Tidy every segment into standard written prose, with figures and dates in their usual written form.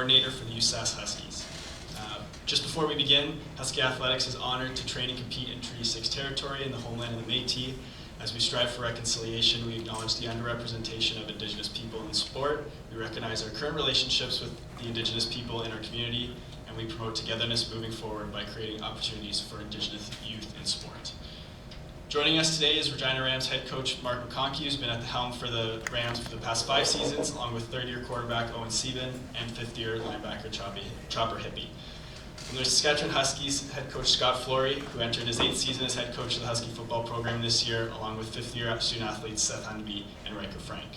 coordinator for the USAS Huskies. Just before we begin, Husky Athletics is honored to train and compete in Treaty 6 territory in the homeland of the Métis. As we strive for reconciliation, we acknowledge the underrepresentation of Indigenous people in sport. We recognize our current relationships with the Indigenous people in our community, and we promote togetherness moving forward by creating opportunities for Indigenous youth in sport. Joining us today is Regina Rams head coach Mark McConkey, who's been at the helm for the Rams for the past 5 seasons, along with third-year quarterback Owen Sieben and fifth-year linebacker Chopper Hippie. From the Saskatchewan Huskies, head coach Scott Flory, who entered his 8th season as head coach of the Husky football program this year, along with 5th-year student athletes Seth Hundeby and Riker Frank.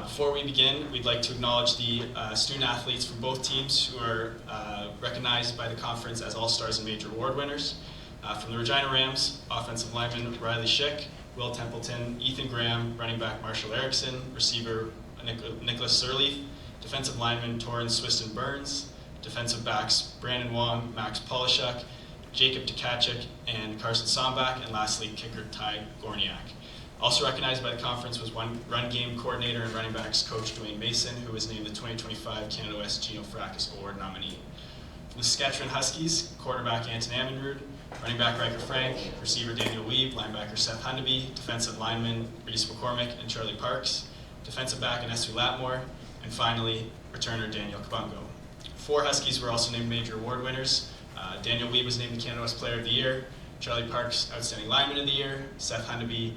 Before we begin, we'd like to acknowledge the student athletes from both teams who are recognized by the conference as All-Stars and Major Award winners. From the Regina Rams, offensive lineman Riley Schick, Will Templeton, Ethan Graham, running back Marshall Erickson, receiver Nicholas Sirleaf, defensive lineman Torrance Swiston Burns, defensive backs Brandon Wong, Max Polishuk, Jacob Tkachuk, and Carson Sombach, and lastly, kicker Ty Gorniak. Also recognized by the conference was run game coordinator and running backs coach Dwayne Mason, who was named the 2025 Canada West Geno Fracas Award nominee. From the Saskatchewan Huskies, quarterback Anton Ammenrud, running back Riker Frank, receiver Daniel Weeb, linebacker Seth Hundeby, defensive lineman Reese McCormick and Charlie Parks, defensive back Anesu Latmore, and finally, returner Daniel Kabungo. 4 Huskies were also named major award winners. Daniel Weeb was named the Canada West Player of the Year, Charlie Parks, Outstanding Lineman of the Year, Seth Hundeby,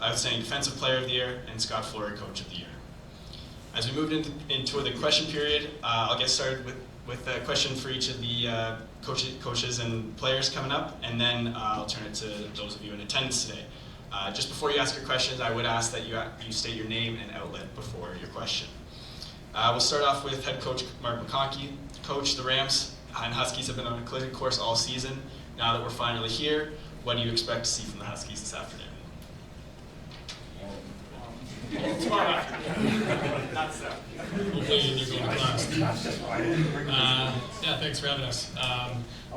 Outstanding Defensive Player of the Year, and Scott Flory, Coach of the Year. As we moved into the question period, I'll get started with a question for each of the coaches and players coming up, and then I'll turn it to those of you in attendance today. Just before you ask your questions, I would ask that you state your name and outlet before your question. We'll start off with head coach Mark McConkey. Coach, the Rams and Huskies have been on a collision course all season. Now that we're finally here, what do you expect to see from the Huskies this afternoon? Tomorrow afternoon. Not so. Hopefully you're going to class. Yeah, thanks for having us.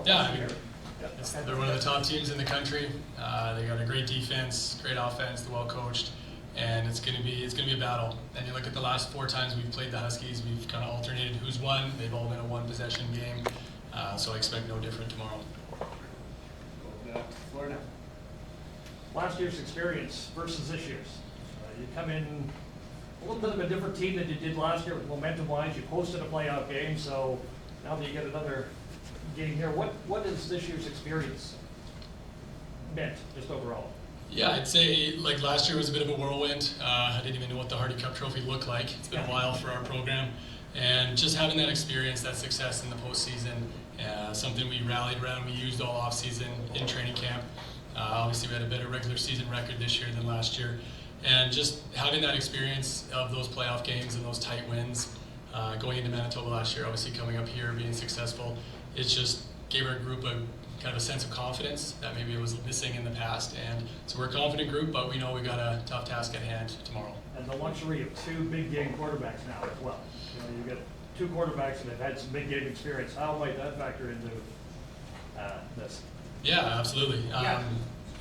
They're one of the top teams in the country. They got a great defense, great offense, they're well coached, and it's going to be a battle. And you look at the last 4 times we've played the Huskies, we've kind of alternated who's won. They've all been a 1-possession game, so I expect no different tomorrow. Florida. Last year's experience versus this year's. You come in a little bit of a different team than you did last year, momentum-wise. You hosted a playoff game, so now that you get another game here, what is this year's experience meant, just overall? Yeah, I'd say like last year was a bit of a whirlwind. I didn't even know what the Hardy Cup trophy looked like. It's been a while for our program, and just having that experience, that success in the postseason, something we rallied around. We used all off season in training camp. Obviously, we had a better regular season record this year than last year. And just having that experience of those playoff games and those tight wins, going into Manitoba last year, obviously coming up here, being successful, it just gave our group a kind of a sense of confidence that maybe it was missing in the past. And so we're a confident group, but we know we got a tough task at hand tomorrow. And the luxury of 2 big game quarterbacks now as well. You've got 2 quarterbacks that have had some big game experience. How might that factor into this? Yeah, absolutely.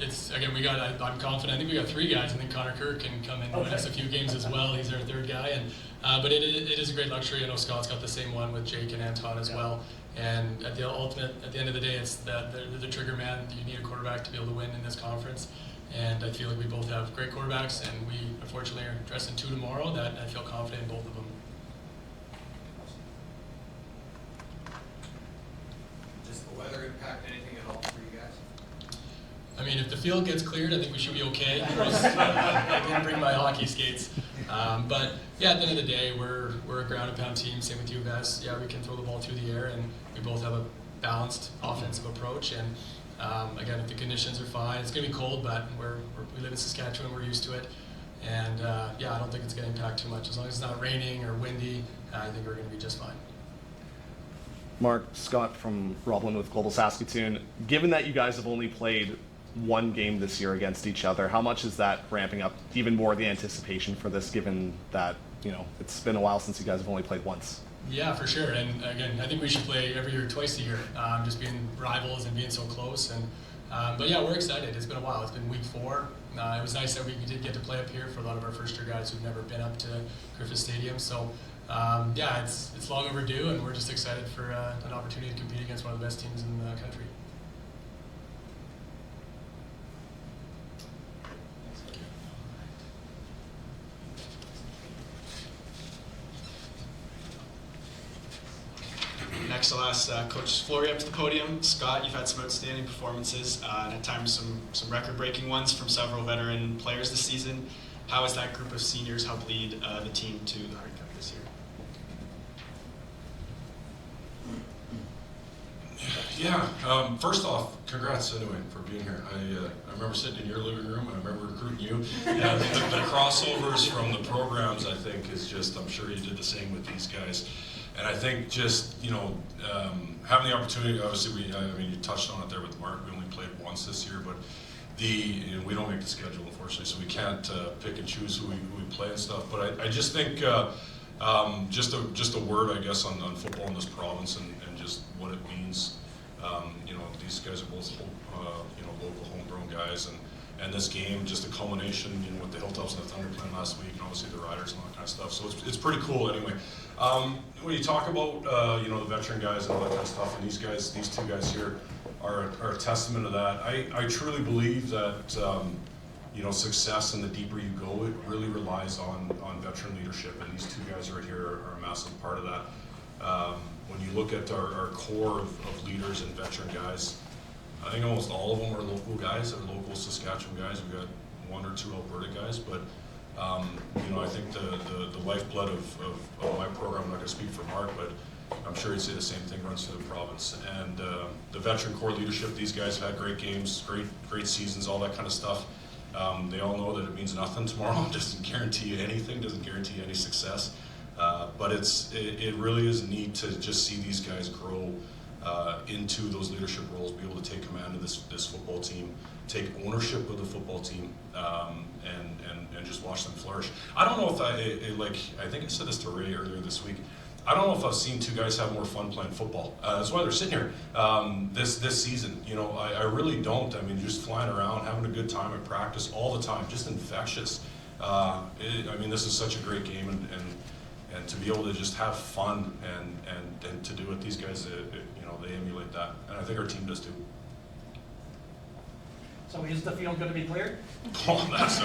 It's again, I'm confident. I think we got 3 guys. I think Connor Kirk can come in and win us a few games as well. He's our 3rd guy, and but it is a great luxury. I know Scott's got the same one with Jake and Anton as well. And at the end of the day, it's that the trigger man. You need a quarterback to be able to win in this conference, and I feel like we both have great quarterbacks, and we unfortunately are dressing 2 tomorrow. That I feel confident in both of them. Does the weather impact anything at all for you guys? I mean, if the field gets cleared, I think we should be okay. I didn't bring my hockey skates. But yeah, at the end of the day, we're a ground and pound team. Same with you guys. Yeah, we can throw the ball through the air, and we both have a balanced offensive approach. And again, if the conditions are fine, it's going to be cold, but we live in Saskatchewan. We're used to it. And yeah, I don't think it's going to impact too much. As long as it's not raining or windy, I think we're going to be just fine. Mark, Scott from Roblin with Global Saskatoon. Given that you guys have only played 1 game this year against each other, how much is that ramping up even more the anticipation for this, given that, it's been a while since you guys have only played once? Yeah, for sure. And again, I think we should play every year, twice a year, just being rivals and being so close. And but yeah, we're excited. It's been a while. It's been week 4. It was nice that we did get to play up here for a lot of our first-year guys who've never been up to Griffith Stadium. So yeah, it's long overdue, and we're just excited for an opportunity to compete against one of the best teams in the country. Next, I'll ask Coach Flory up to the podium. Scott, you've had some outstanding performances, and at times some record-breaking ones from several veteran players this season. How has that group of seniors helped lead the team to the Hardy Cup this year? Yeah, first off, congrats anyway for being here. I remember sitting in your living room and I remember recruiting you. Yeah, the crossovers from the programs, I think, is just, I'm sure you did the same with these guys. And I think just, having the opportunity, obviously, I mean, you touched on it there with Mark, we only played once this year, but we don't make the schedule, unfortunately, so we can't pick and choose who we play and stuff. But I just think, just a word, I guess, on football in this province and just what it means. These guys are both, local homegrown guys, and this game, just a culmination, with the Hilltops and the Thunder playing last week, and obviously the Riders and all that kind of stuff. So it's pretty cool anyway. When you talk about, the veteran guys and all that kind of stuff, and these two guys here are a testament to that. I truly believe that, success, and the deeper you go, it really relies on veteran leadership, and these two guys right here are a massive part of that. When you look at our core of leaders and veteran guys, I think almost all of them are local guys, or local Saskatchewan guys. We've got one or two Alberta guys, but I think the lifeblood of my program, I'm not going to speak for Mark, but I'm sure he'd say the same thing runs through the province. And the veteran core leadership, these guys have had great games, great seasons, all that kind of stuff. They all know that it means nothing tomorrow. It doesn't guarantee you anything, doesn't guarantee you any success. But it really is neat to just see these guys grow into those leadership roles, be able to take command of this football team, take ownership of the football team, and just watch them flourish. I don't know if I think I said this to Ray earlier this week. I don't know if I've seen two guys have more fun playing football. That's why they're sitting here this season. I really don't. I mean, just flying around, having a good time at practice all the time, just infectious. This is such a great game, and to be able to just have fun and to do it, these guys, they emulate that, and I think our team does too. So is the field going to be cleared? Oh, that's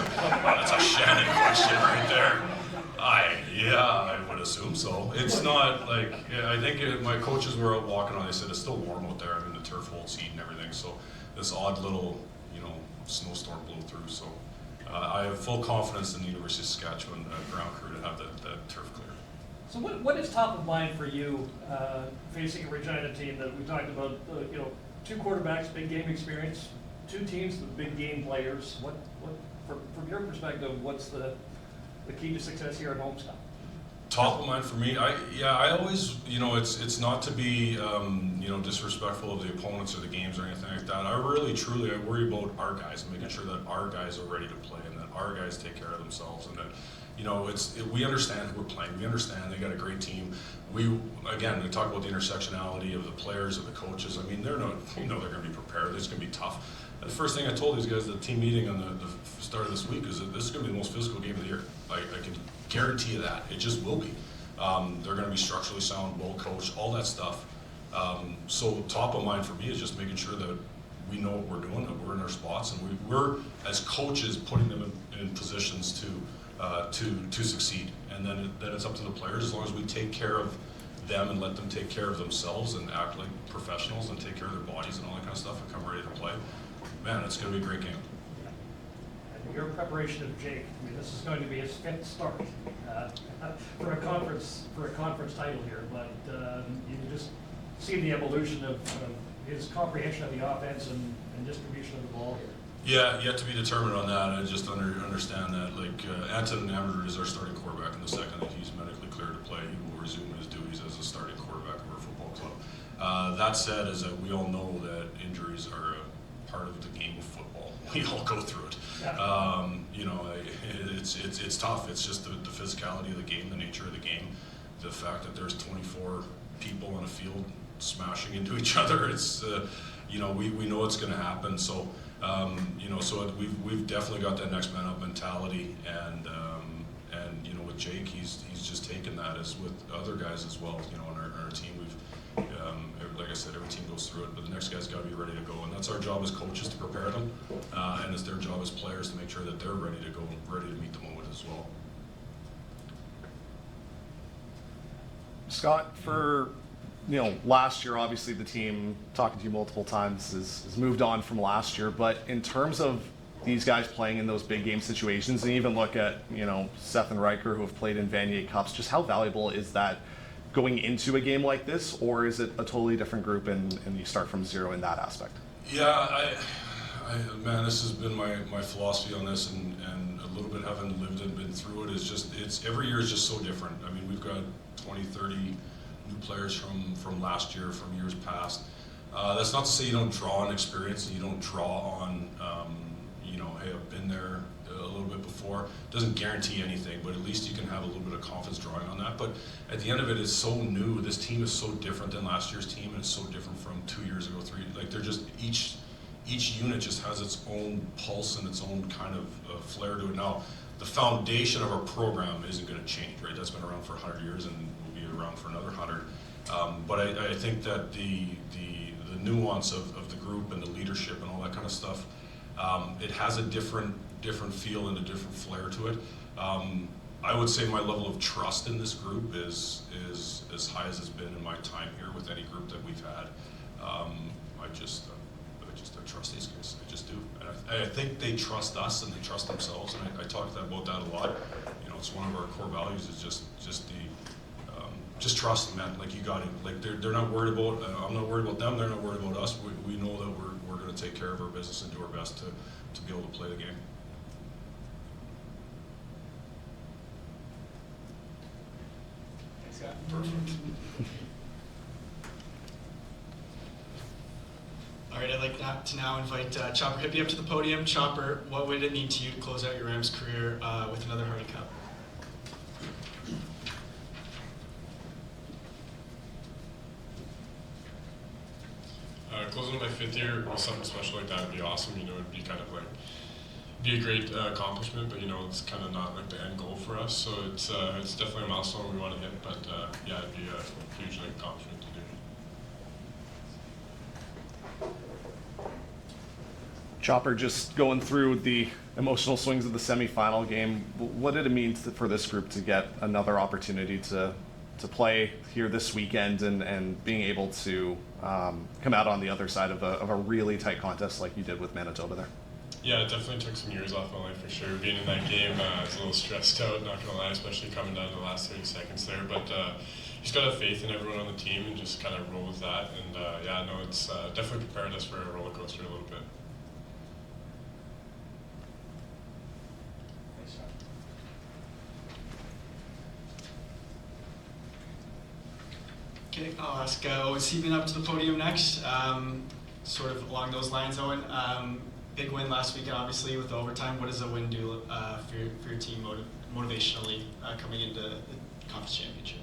a Shannon question right there. I would assume so. It's not like, I think my coaches were out walking on, they said it's still warm out there. I mean, the turf holds heat and everything, so this odd little, snowstorm blew through. So I have full confidence in the University of Saskatchewan ground crew to have that turf clear. So what is top of mind for you facing a Regina team that we talked about, two quarterbacks, big game experience, two teams with big game players? What from your perspective, what's the key to success here at home, Scott? Top of mind for me, I always, it's not to be, disrespectful of the opponents or the games or anything like that. I really, truly, I worry about our guys and making sure that our guys are ready to play and that our guys take care of themselves, and that, we understand who we're playing. We understand they got a great team. We talk about the intersectionality of the players, of the coaches. I mean, they're going to be prepared. It's going to be tough. The first thing I told these guys at the team meeting on the start of this week is that this is going to be the most physical game of the year. I can guarantee you that. It just will be. They're going to be structurally sound, well coached, all that stuff. So top of mind for me is just making sure that we know what we're doing, that we're in our spots, and we're as coaches putting them in positions to succeed. And then it's up to the players, as long as we take care of them and let them take care of themselves and act like professionals and take care of their bodies and all that kind of stuff and come ready to play. Man, it's going to be a great game. And your preparation of Jake, this is going to be his fifth start for a conference title here, but you can just see the evolution of his comprehension of the offense and distribution of the ball here. Yeah, yet to be determined on that. I just understand that, Anton Ammerud is our starting quarterback, and the second that he's medically cleared to play, he will resume his duties as a starting quarterback of our football club. That said, is that we all know that injuries are a part of the game of football. We all go through it. Yeah. It's tough. It's just the physicality of the game, the nature of the game, the fact that there's 24 people on a field smashing into each other. It's we know it's going to happen. So. So we've definitely got that next man up mentality, and And you know, with Jake, he's just taken that as with other guys as well. You know, on our team, like I said, every team goes through it, but the next guy's got to be ready to go, and that's our job as coaches to prepare them, and it's their job as players to make sure that they're ready to go, ready to meet the moment as well. Scott, for last year, obviously the team, talking to you multiple times, has moved on from last year. But in terms of these guys playing in those big game situations, and even look at Seth and Riker, who have played in Vanier Cups, just how valuable is that going into a game like this, or is it a totally different group and you start from zero in that aspect? Yeah, man, this has been my philosophy on this, and a little bit having lived and been through it, is just, it's every year is just so different. I mean, we've got 20, 30 new players from last year, from years past. That's not to say you don't draw on experience and you don't draw on, hey, I've been there a little bit before. It doesn't guarantee anything, but at least you can have a little bit of confidence drawing on that. But at the end of it, it's so new. This team is so different than last year's team, and it's so different from 2 years ago, three. Like, they're just, each unit just has its own pulse and its own kind of flair to it. Now, the foundation of our program isn't going to change, right? That's been around for 100 years and will be around for another 100. But I think that the nuance of the group and the leadership and all that kind of stuff, it has a different feel and a different flair to it. I would say my level of trust in this group is as high as it's been in my time here with any group that we've had. I trust these guys. I just do. And I think they trust us and they trust themselves. And I talk about that a lot. It's one of our core values, is just trust them, man. Like, you got it. Like, they're not worried about. I'm not worried about them. They're not worried about us. We know that we're going to take care of our business and do our best to be able to play the game. Thanks, Scott. Perfect. All right, I'd like to now invite Chopper Hippie up to the podium. Chopper, what would it mean to you to close out your Rams career with another Hardy Cup? Closing my 5th year with something special like that would be awesome. It'd be kind of like, be a great accomplishment, but it's kind of not like the end goal for us. So it's definitely a milestone we want to hit, but yeah, it'd be a huge accomplishment to do. Chopper, just going through the emotional swings of the semifinal game, what did it mean for this group to get another opportunity to play here this weekend and being able to come out on the other side of a really tight contest like you did with Manitoba there? Yeah, it definitely took some years off my life for sure. Being in that game, I was a little stressed out, not gonna lie, especially coming down to the last 30 seconds there. But you just gotta have faith in everyone on the team and just kind of roll with that. And yeah, no, it's definitely prepared us for a roller coaster a little bit. Thanks, Chopper. Okay, I'll ask Owen Seaman up to the podium next. Sort of along those lines, Owen. Big win last weekend, obviously, with the overtime. What does a win do for your team motivationally coming into the conference championship?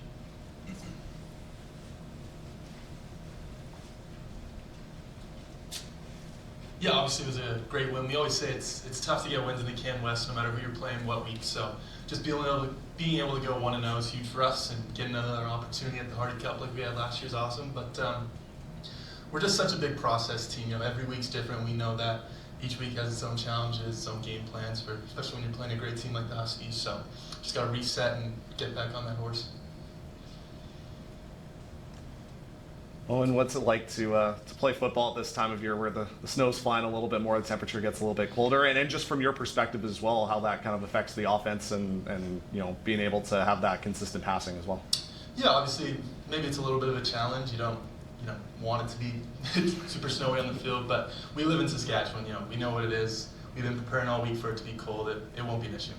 Yeah, obviously it was a great win. We always say it's tough to get wins in the Can West no matter who you're playing what week. So just being able to go 1-0 is huge for us, and getting another opportunity at the Hardy Cup like we had last year is awesome. But we're just such a big process team. Every week's different. We know that each week has its own challenges, its own game plans, especially when you're playing a great team like the Huskies. So just got to reset and get back on that horse. Owen, what's it like to play football at this time of year where the snow's flying a little bit more, the temperature gets a little bit colder, and just from your perspective as well, how that kind of affects the offense and being able to have that consistent passing as well? Yeah, obviously maybe it's a little bit of a challenge. You don't want it to be super snowy on the field, but we live in Saskatchewan. We know what it is. We've been preparing all week for it to be cold. It won't be an issue.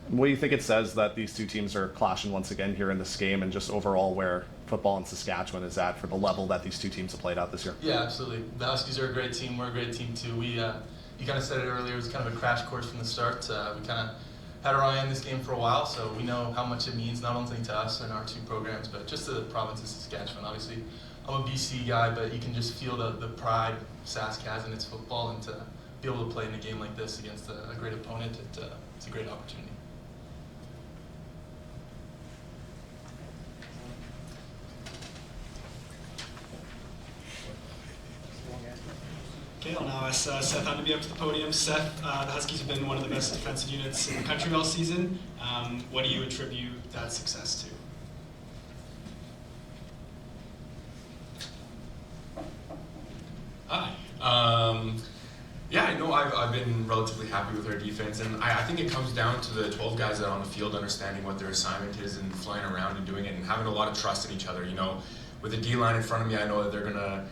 What do you think it says that these two teams are clashing once again here in this game, and just overall where football in Saskatchewan is at for the level that these two teams have played out this year? Yeah, absolutely. The Huskies are a great team. We're a great team too. You kind of said it earlier. It was kind of a crash course from the start. We kind of had our eye on this game for a while, so we know how much it means not only to us and our two programs, but just to the province of Saskatchewan. Obviously, I'm a BC guy, but you can just feel the pride Sask has in its football, and to be able to play in a game like this against a great opponent, it's a great opportunity. ask Seth on to be up to the podium. Seth, the Huskies have been one of the best defensive units in the country all season. What do you attribute that success to? Hi. Yeah, I know I've been relatively happy with our defense, and I think it comes down to the 12 guys that are on the field understanding what their assignment is and flying around and doing it and having a lot of trust in each other. You know, with the D-line in front of me, I know that they're gonna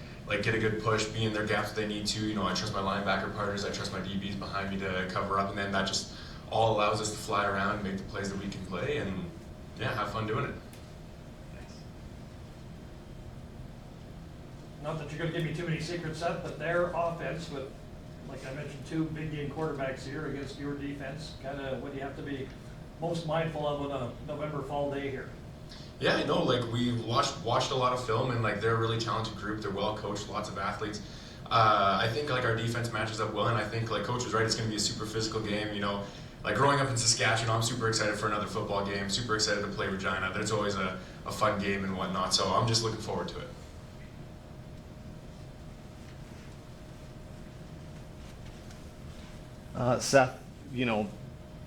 get a good push, be in their gaps if they need to. You know, I trust my linebacker partners, I trust my DBs behind me to cover up, and then that just all allows us to fly around and make the plays that we can play, and yeah, have fun doing it. Not that you're gonna give me too many secrets, Seth, but their offense with, like I mentioned, 2 big game quarterbacks here against your defense, kind of what do you have to be most mindful of on a November fall day here? Yeah, I know. We've watched a lot of film, and they're a really talented group. They're well coached, lots of athletes. I think our defense matches up well, and I think Coach was right. It's going to be a super physical game. You know, growing up in Saskatchewan, I'm super excited for another football game. Super excited to play Regina. There's always a fun game and whatnot. So I'm just looking forward to it. Seth, you know,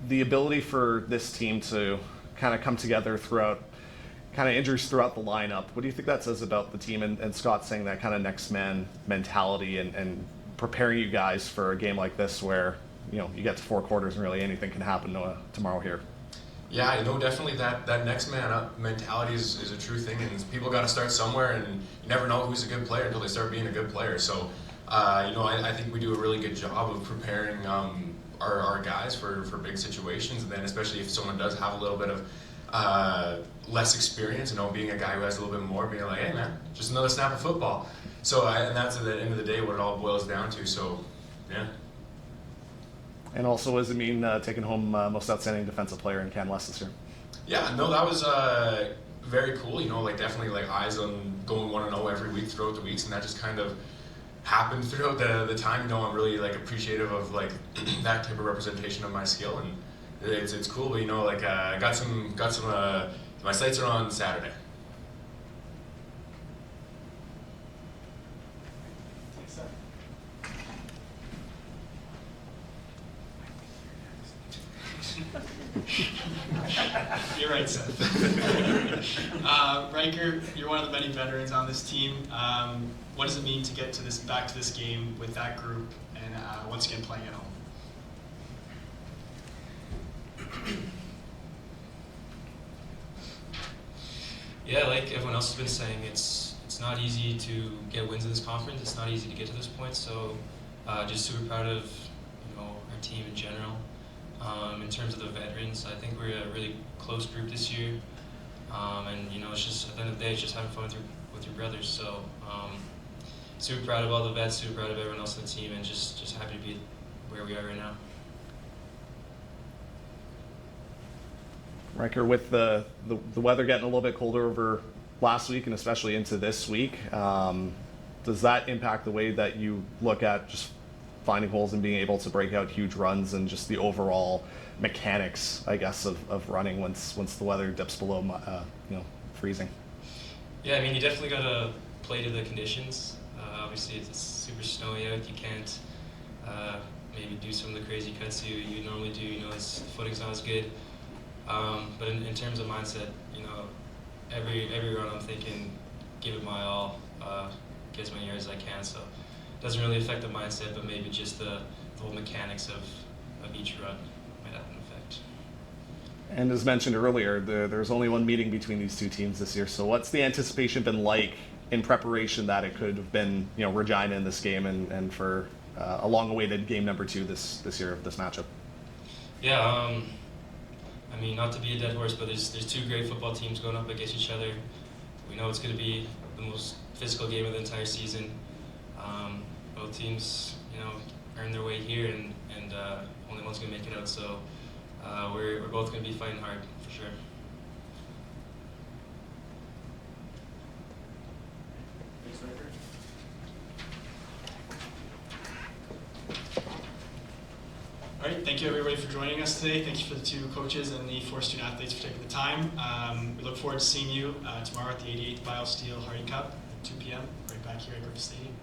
the ability for this team to kind of come together throughout, kind of injuries throughout the lineup, what do you think that says about the team? And Scott saying that kind of next man mentality and preparing you guys for a game like this where, you know, you get to 4 quarters and really anything can happen tomorrow here. Yeah, I know definitely that next man up mentality is a true thing, and people got to start somewhere, and you never know who's a good player until they start being a good player. So, you know, I think we do a really good job of preparing our guys for big situations, and then especially if someone does have a little bit of less experience, you know, being a guy who has a little bit more, being like, hey man, just another snap of football. So, and that's at the end of the day what it all boils down to. So, yeah. And also, what does it mean taking home most outstanding defensive player in Can West this year? Yeah, no, that was very cool. You know, definitely eyes on going 1-0 every week throughout the weeks, and that just kind of happened throughout the time. You know, I'm really appreciative of that type of representation of my skill, and it's cool. But you know, I got some my sights are on Saturday. You're right, Seth. Riker, you're one of the many veterans on this team. What does it mean to get back to this game with that group and once again playing at home? Yeah, like everyone else has been saying, it's not easy to get wins in this conference. It's not easy to get to this point. So, just super proud of our team in general. In terms of the veterans, I think we're a really close group this year, and it's just at the end of the day, it's just having fun with your brothers. So, super proud of all the vets, super proud of everyone else on the team, and just happy to be where we are right now. Riker, with the weather getting a little bit colder over last week and especially into this week, does that impact the way that you look at just finding holes and being able to break out huge runs and just the overall mechanics, I guess, of running once the weather dips below freezing? Yeah, I mean, you definitely got to play to the conditions. Obviously, it's super snowy out. You can't maybe do some of the crazy cuts you normally do. The footing's not as good. But in terms of mindset, every run I'm thinking, give it my all, get as many yards as I can. So it doesn't really affect the mindset, but maybe just the whole mechanics of each run might have an effect. And as mentioned earlier, there's only one meeting between these two teams this year. So what's the anticipation been like in preparation that it could have been, Regina in this game and for a long-awaited game number 2 this year of this matchup? Yeah, I mean, not to be a dead horse, but there's 2 great football teams going up against each other. We know it's going to be the most physical game of the entire season. Both teams, earned their way here, and only one's going to make it out. So we're both going to be fighting hard for sure. All right, thank you everybody for joining us today. Thank you for the 2 coaches and the 4 student athletes for taking the time. We look forward to seeing you tomorrow at the 88th Biosteel Hardy Cup at 2 p.m. right back here at Griffith Stadium.